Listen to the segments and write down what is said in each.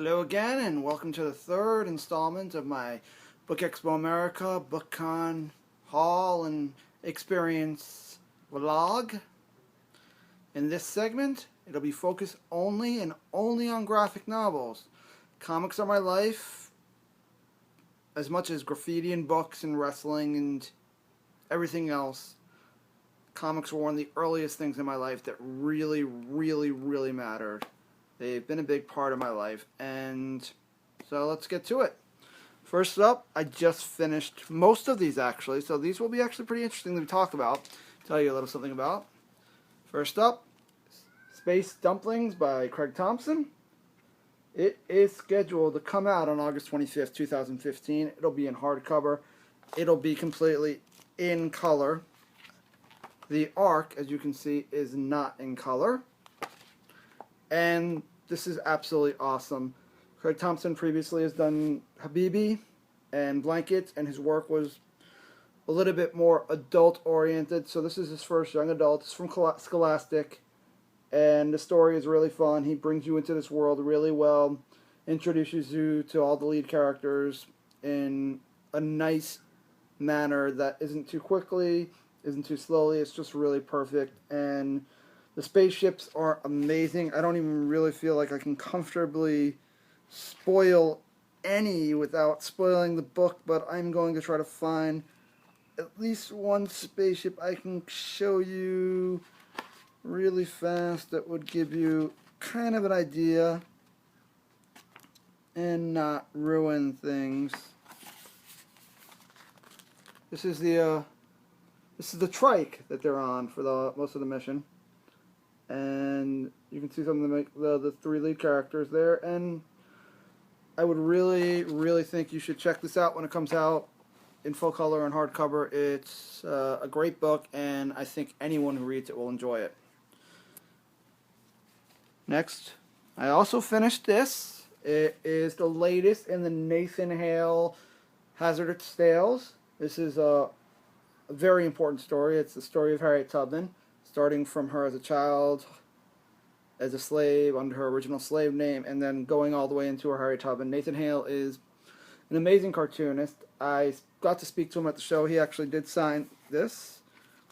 Hello again, and welcome to the third installment of my Book Expo America BookCon haul and experience vlog. In this segment, it'll be focused only on graphic novels. Comics are my life, as much as graffiti and books and wrestling and everything else. Comics were one of the earliest things in my life that really mattered. They've been a big part of my life, and so let's get to it. First up, I just finished most of these actually, so these will be actually pretty interesting to talk about, tell you a little something about. First up, Space Dumplings by Craig Thompson. It is scheduled to come out on August 25th, 2015. It'll be in hardcover. It'll be completely in color. The arc, as you can see, is not in color. And this is absolutely awesome. Craig Thompson previously has done Habibi and Blankets, and his work was a little bit more adult-oriented. So this is his first young adult. It's from Scholastic, and the story is really fun. He brings you into this world really well, introduces you to all the lead characters in a nice manner that isn't too quickly, isn't too slowly. It's just really perfect, and the spaceships are amazing. I don't even really feel like I can comfortably spoil any without spoiling the book, but I'm going to try to find at least one spaceship I can show you really fast that would give you kind of an idea and not ruin things. This is the trike that they're on for the most of the mission. And you can see some of the three lead characters there, and I would really think you should check this out when it comes out in full color and hardcover. It's a great book, and I think anyone who reads it will enjoy it. Next, I also finished this. It is the latest in the Nathan Hale Hazardous Tales. This is a very important story. It's the story of Harriet Tubman, starting from her as a child, as a slave, under her original slave name, and then going all the way into her Harriet Tubman. Nathan Hale is an amazing cartoonist. I got to speak to him at the show. He actually did sign this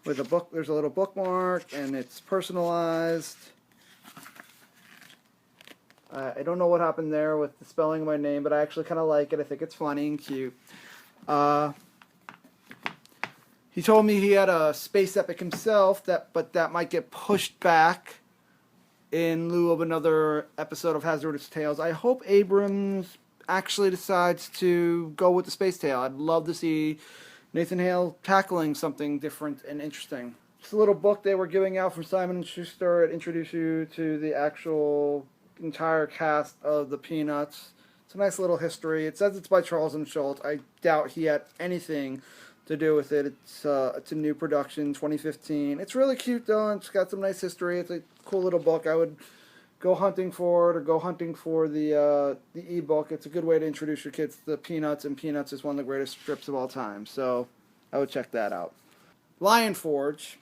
with a book. There's a little bookmark, and it's personalized. I don't know what happened there with the spelling of my name, but I actually kind of like it. I think it's funny and cute. He told me he had a space epic himself, but that might get pushed back in lieu of another episode of Hazardous Tales. I hope Abrams actually decides to go with the space tale. I'd love to see Nathan Hale tackling something different and interesting. It's a little book they were giving out from Simon & Schuster. It introduced you to the actual entire cast of the Peanuts. It's a nice little history. It says it's by Charles M. Schulz. I doubt he had anything to do with it. It's a new production, 2015. It's really cute though, and it's got some nice history. It's a cool little book. I would go hunting for it, or go hunting for the ebook. It's a good way to introduce your kids to Peanuts, and Peanuts is one of the greatest strips of all time. So I would check that out. Lion Forge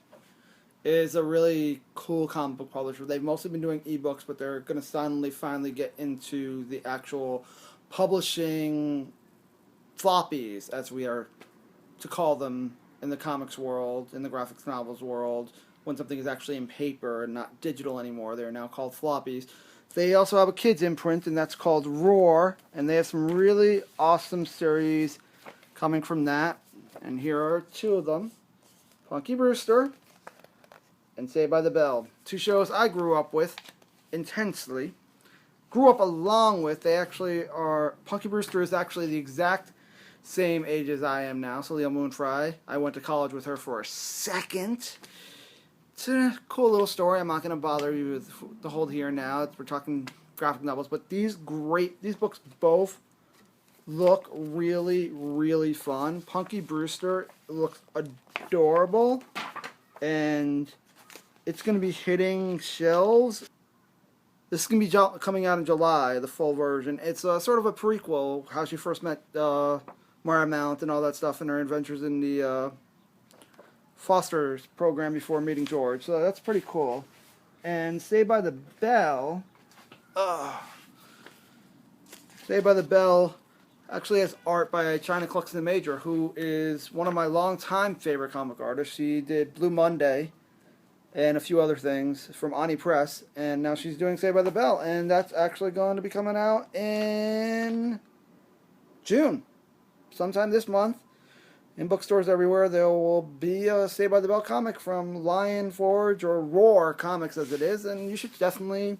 is a really cool comic book publisher. They've mostly been doing ebooks, but they're going to finally get into the actual publishing floppies, as we are to call them in the comics world, in the graphics novels world, when something is actually in paper and not digital anymore. They're now called floppies. They also have a kids imprint, and that's called Roar, and they have some really awesome series coming from that. And here are two of them: Punky Brewster and Saved by the Bell. Two shows I grew up with intensely. Grew up along with. They actually are. Punky Brewster is actually the exact same age as I am now, Celia Moonfry. I went to college with her for a second. It's a cool little story. I'm not going to bother you with the whole here and now. We're talking graphic novels, but these books both look really fun. Punky Brewster looks adorable, and it's going to be hitting shelves. This is going to be coming out in July, the full version. It's sort of a prequel, how she first met Marmount and all that stuff, and her adventures in the foster program before meeting George. So that's pretty cool. And Saved by the Bell Saved by the Bell actually has art by China Cluxton the Major, who is one of my longtime favorite comic artists. She did Blue Monday and a few other things from Ani Press, and now she's doing Saved by the Bell, and that's actually going to be coming out in June, sometime this month. In bookstores everywhere, there will be a Saved by the Bell comic from Lion Forge, or Roar Comics as it is, and you should definitely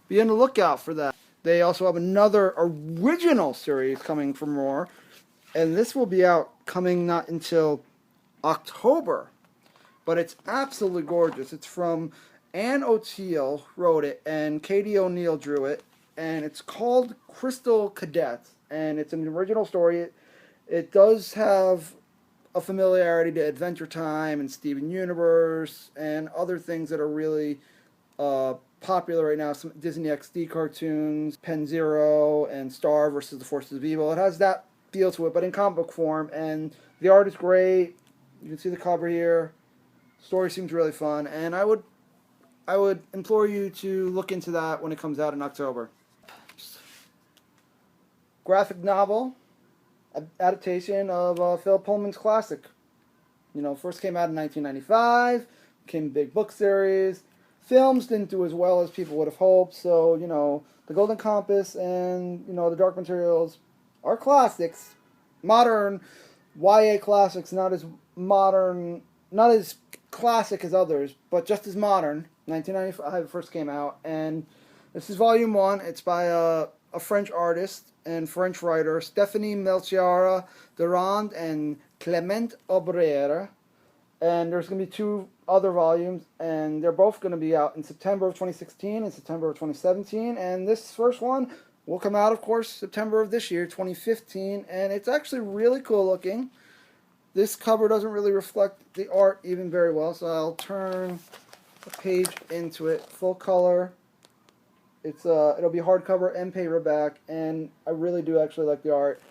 be on the lookout for that. They also have another original series coming from Roar, and this will be out coming not until October. But it's absolutely gorgeous. It's from Ann O'Teal, wrote it, and Katie O'Neill drew it, and it's called Crystal Cadets, and it's an original story. It does have a familiarity to Adventure Time and Steven Universe and other things that are really popular right now. Some Disney XD cartoons, Pen Zero, and Star versus the Forces of Evil. It has that feel to it, but in comic book form, and the art is great. You can see the cover here. Story seems really fun, and I would implore you to look into that when it comes out in October. Graphic novel adaptation of Phil Pullman's classic. You know, first came out in 1995, became a big book series. Films didn't do as well as people would have hoped, so, you know, The Golden Compass and, you know, The Dark Materials are classics. Modern YA classics, not as modern, not as classic as others, but just as modern. 1995 first came out, and this is volume 1. It's by a French artist and French writer, Stephanie Melchiora Durand and Clement Aubrère, and there's going to be 2 other volumes, and they're both going to be out in September of 2016 and September of 2017, and this first one will come out, of course, September of this year, 2015, and it's actually really cool looking. This cover doesn't really reflect the art even very well, so I'll turn a page into it. Full color. It'll be hardcover and paperback, and I really do actually like the art.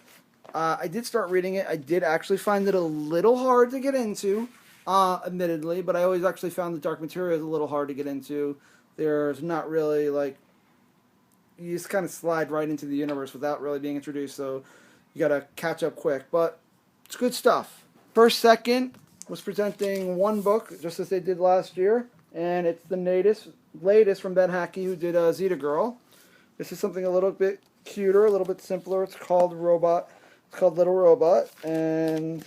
I did start reading it. I did actually find it a little hard to get into, admittedly, but I always actually found the Dark Materials a little hard to get into. There's not really, like, you just kind of slide right into the universe without really being introduced, so you gotta catch up quick, but it's good stuff. First Second was presenting one book, just as they did last year, and it's the latest from Ben Hackey, who did Zeta Girl. This is something a little bit cuter, a little bit simpler. It's called Robot. It's called Little Robot, and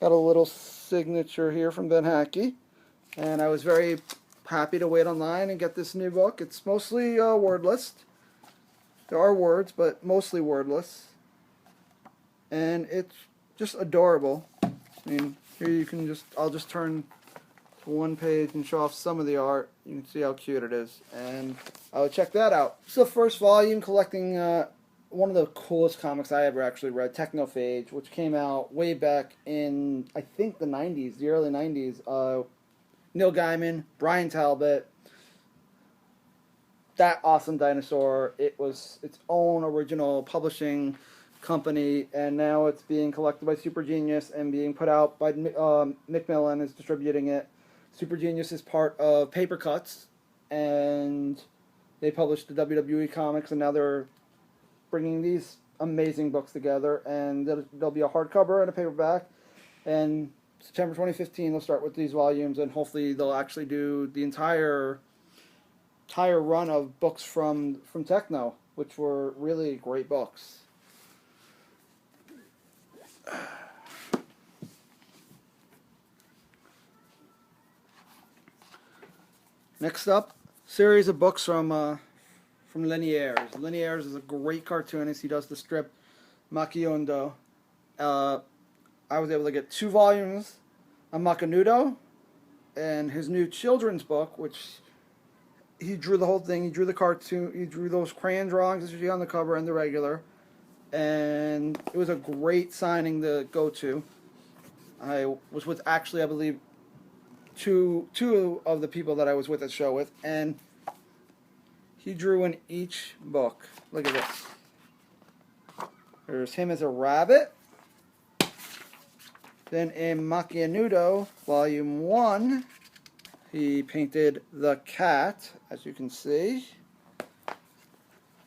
got a little signature here from Ben Hackey. And I was very happy to wait online and get this new book. It's mostly wordless. There are words, but mostly wordless. And it's just adorable. I mean, here you can I'll just turn to one page and show off some of the art. You can see how cute it is, and I would check that out. It's the first volume collecting one of the coolest comics I ever actually read, Technophage, which came out way back in, I think, the 90s, the early 90s. Neil Gaiman, Brian Talbot, that awesome dinosaur. It was its own original publishing company, and now it's being collected by Super Genius and being put out by Macmillan is distributing it. Super Genius is part of Paper Cuts, and they published the WWE comics, and now they're bringing these amazing books together, and there'll be a hardcover and a paperback, and September 2015 they'll start with these volumes, and hopefully they'll actually do the entire run of books from Techno, which were really great books. Next up, series of books from Liniers. Liniers is a great cartoonist. He does the strip Machiundo. I was able to get 2 volumes of Machiundo, and his new children's book, which he drew the whole thing. He drew the cartoon. He drew those crayon drawings that you see on the cover and the regular. And it was a great signing to go to. I was with, actually, I believe, two of the people that I was with at the show with, and he drew in each book. Look at this. There's him as a rabbit. Then in Machianudo, Volume 1, he painted the cat, as you can see.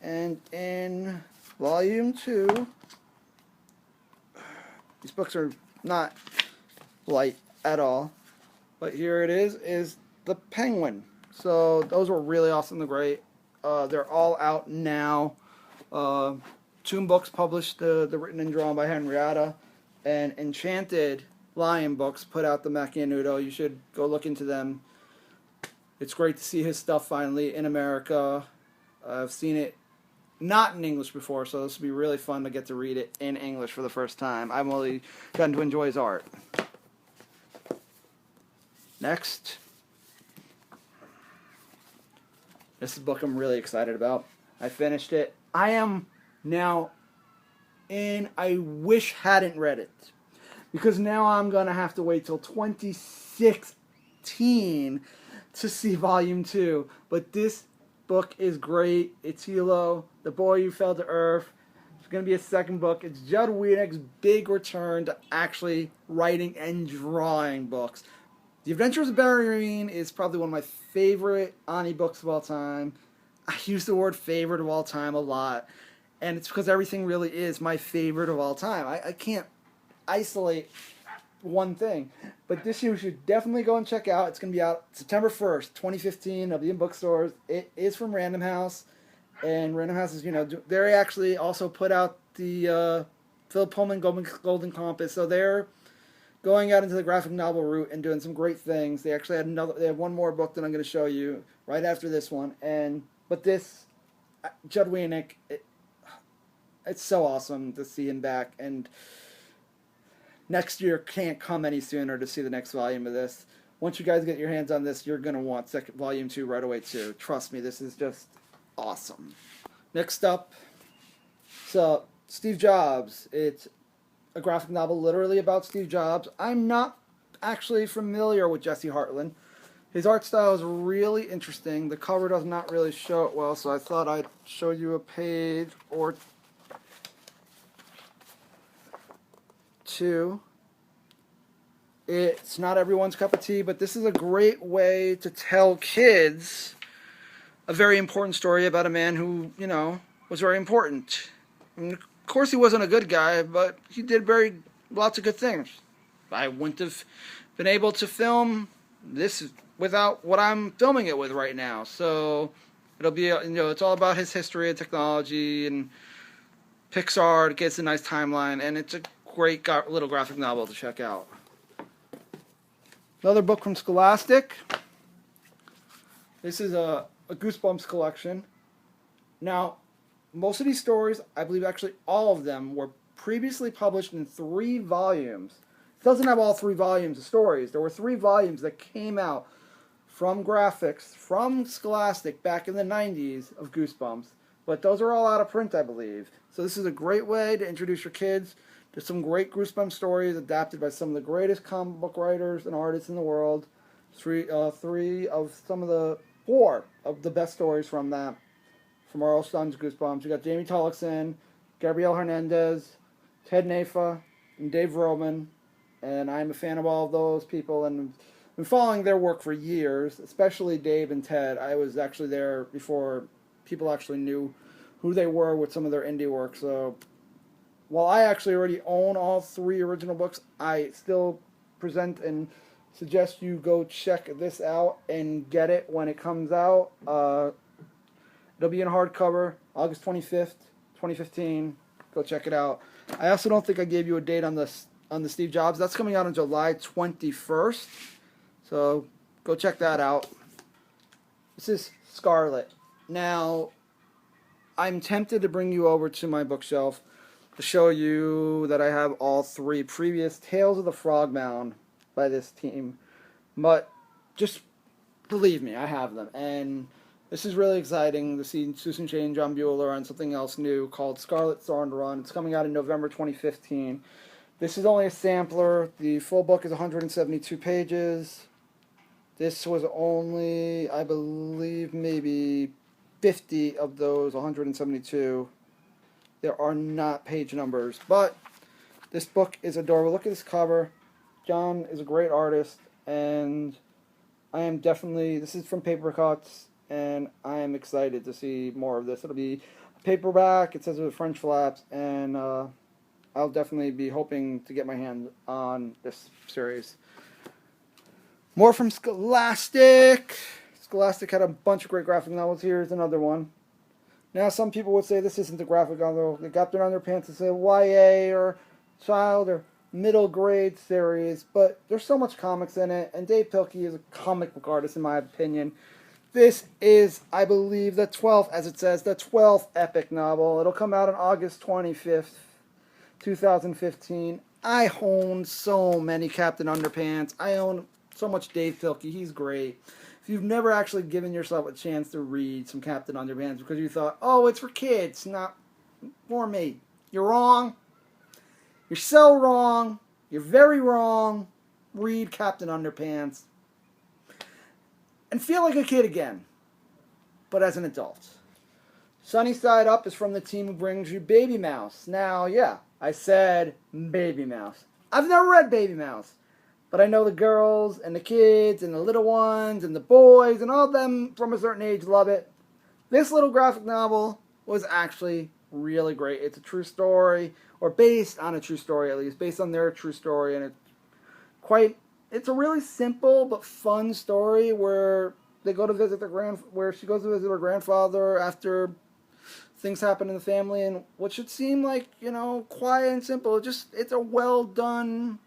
And in volume 2, these books are not light at all, but here it is the Penguin. So those were really awesome and great. They're all out now. Toon Books published the written and drawn by Henrietta, and Enchanted Lion Books put out the Machianudo. You should go look into them. It's great to see his stuff finally in America. I've seen it not in English before, so this will be really fun to get to read it in English for the first time. I've only gotten to enjoy his art. Next. This is a book I'm really excited about. I finished it. I am now in, I wish hadn't read it, because now I'm going to have to wait till 2016 to see volume 2. But this book is great. It's Hilo, The Boy Who Fell to Earth. It's going to be a second book. It's Judd Wieneck's big return to actually writing and drawing books. The Adventures of Barry Green is probably one of my favorite Ani books of all time. I use the word favorite of all time a lot, and it's because everything really is my favorite of all time. I can't isolate one thing. But this you should definitely go and check out. It's going to be out September 1st, 2015. It'll be in bookstores. It is from Random House. And Random House is, they actually also put out the Philip Pullman Golden Compass. So they're going out into the graphic novel route and doing some great things. They actually had they have one more book that I'm going to show you right after this one. But this, Judd Wieneck, it's so awesome to see him back. And next year can't come any sooner to see the next volume of this. Once you guys get your hands on this, you're going to want volume 2 right away too. Trust me, this is just awesome. Next up, so Steve Jobs. It's a graphic novel literally about Steve Jobs. I'm not actually familiar with Jesse Hartland. His art style is really interesting. The cover does not really show it well, so I thought I'd show you a page or two. It's not everyone's cup of tea, but this is a great way to tell kids a very important story about a man who, was very important. And of course, he wasn't a good guy, but he did lots of good things. I wouldn't have been able to film this without what I'm filming it with right now. So it'll be, it's all about his history and technology and Pixar. It gets a nice timeline, and it's a great little graphic novel to check out. Another book from Scholastic. This is a Goosebumps collection. Now, most of these stories, I believe actually all of them, were previously published in 3 volumes. It doesn't have all 3 volumes of stories. There were 3 volumes that came out from graphics, from Scholastic back in the 90s of Goosebumps. But those are all out of print, I believe. So this is a great way to introduce your kids to some great Goosebumps stories adapted by some of the greatest comic book writers and artists in the world. 4 of the best stories from that. From Earl Stun's Goosebumps. You got Jamie Tollickson, Gabrielle Hernandez, Ted Nafa, and Dave Roman. And I'm a fan of all of those people and been following their work for years, especially Dave and Ted. I was actually there before people actually knew who they were with some of their indie work. So while I actually already own all 3 original books, I still present and suggest you go check this out and get it when it comes out. It'll be in hardcover, August 25th, 2015. Go check it out. I also don't think I gave you a date on the Steve Jobs. That's coming out on July 21st. So go check that out. This is Scarlet. Now, I'm tempted to bring you over to my bookshelf to show you that I have all 3 previous Tales of the Frogmound by this team. But just believe me, I have them. And this is really exciting to see Susan Shane and John Bueller on something else new called Scarlet Thorn to Run. It's coming out in November 2015. This is only a sampler. The full book is 172 pages. This was only, I believe, maybe 50 of those 172. There are not page numbers, but this book is adorable. Look at this cover. John is a great artist, and I am definitely, this is from Paper Cuts, and I am excited to see more of this. It'll be a paperback. It says it with French flaps, and I'll definitely be hoping to get my hand on this series. More from Scholastic. Scholastic had a bunch of great graphic novels. Here's another one. Now, some people would say this isn't a graphic novel. They got their underpants and say YA or child or middle grade series, but there's so much comics in it, and Dave Pilkey is a comic book artist, in my opinion. This is, I believe, the 12th, as it says, the 12th epic novel. It'll come out on August 25th, 2015. I own so many Captain Underpants. I own so much Dave Pilkey. He's great. If you've never actually given yourself a chance to read some Captain Underpants because you thought, oh, it's for kids, not for me, you're wrong. You're so wrong. You're very wrong. Read Captain Underpants. And feel like a kid again, but as an adult. Sunny Side Up is from the team who brings you Baby Mouse. Now, yeah, I said Baby Mouse. I've never read Baby Mouse, but I know the girls and the kids and the little ones and the boys and all of them from a certain age love it. This little graphic novel was actually really great. It's a true story, or based on a true story at least, based on their true story, and it's a really simple but fun story where they go to visit where she goes to visit her grandfather after things happen in the family, and what should seem like, quiet and simple, it's a well done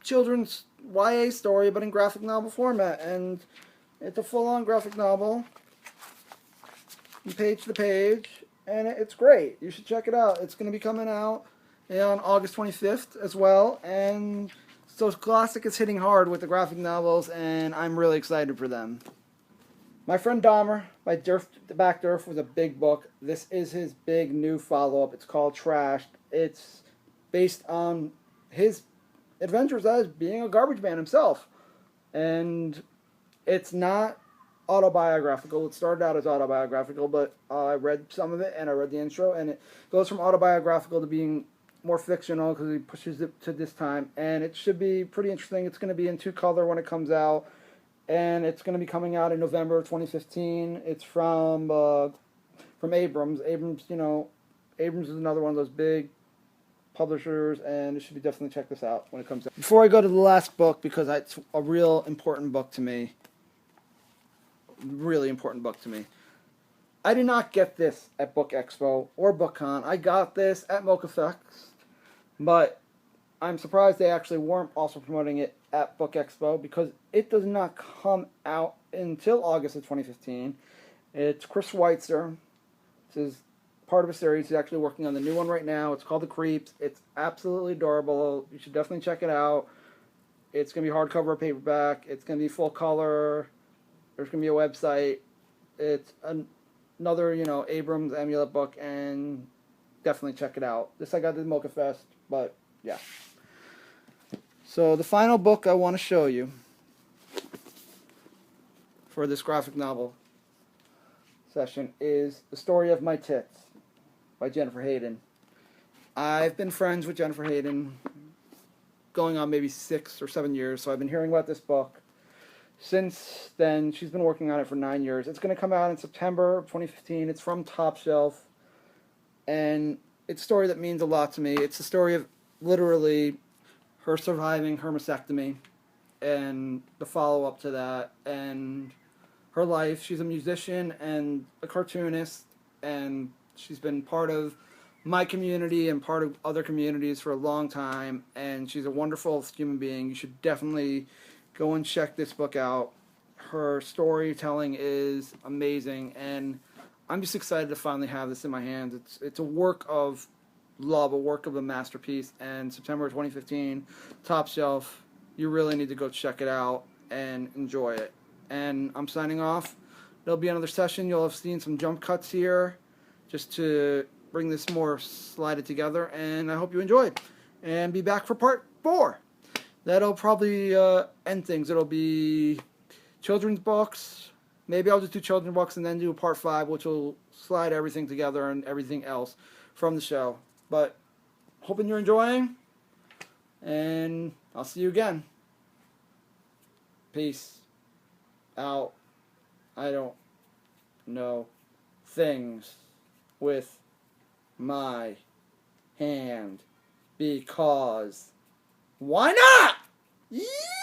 children's YA story, but in graphic novel format, and it's a full-on graphic novel, from page to page, and it's great. You should check it out. It's going to be coming out on August 25th as well, and so Scholastic is hitting hard with the graphic novels, and I'm really excited for them. My Friend Dahmer by Back Durf was a big book. This is his big new follow-up. It's called Trashed. It's based on his adventures as being a garbage man himself. And it's not autobiographical. It started out as autobiographical, but I read some of it, and I read the intro, and it goes from autobiographical to being more fictional because he pushes it to this time, and it should be pretty interesting. It's going to be in 2-color when it comes out, and it's going to be coming out in November of 2015. It's from Abrams. Abrams is another one of those big publishers, and you should be definitely check this out when it comes out. Before I go to the last book, because it's a real important book to me, really important book to me. I did not get this at Book Expo or BookCon. I got this at MochaFest, but I'm surprised they actually weren't also promoting it at Book Expo because it does not come out until August of 2015. It's Chris Weitzer. This is part of a series. He's actually working on the new one right now. It's called The Creeps. It's absolutely adorable. You should definitely check it out. It's going to be hardcover or paperback. It's going to be full color. There's going to be a website. It's another, Abrams Amulet book, and definitely check it out. This I got at MochaFest, but yeah. So the final book I want to show you for this graphic novel session is The Story of My Tits by Jennifer Hayden. I've been friends with Jennifer Hayden going on maybe 6 or 7 years, so I've been hearing about this book. Since then, she's been working on it for 9 years. It's going to come out in September of 2015. It's from Top Shelf, and it's a story that means a lot to me. It's the story of literally her surviving her mastectomy and the follow-up to that, and her life. She's a musician and a cartoonist, and she's been part of my community and part of other communities for a long time, and she's a wonderful human being. You should definitely go and check this book out. Her storytelling is amazing, and I'm just excited to finally have this in my hands. It's a work of love, a work of a masterpiece, and September 2015, Top Shelf. You really need to go check it out and enjoy it. And I'm signing off. There'll be another session. You'll have seen some jump cuts here just to bring this more slided together, and I hope you enjoyed. And be back for part 4. That'll probably end things. It'll be children's books. Maybe I'll just do children's books and then do a part 5, which will slide everything together and everything else from the show. But hoping you're enjoying, and I'll see you again. Peace out. I don't know things. with my hand because why not? Yeah!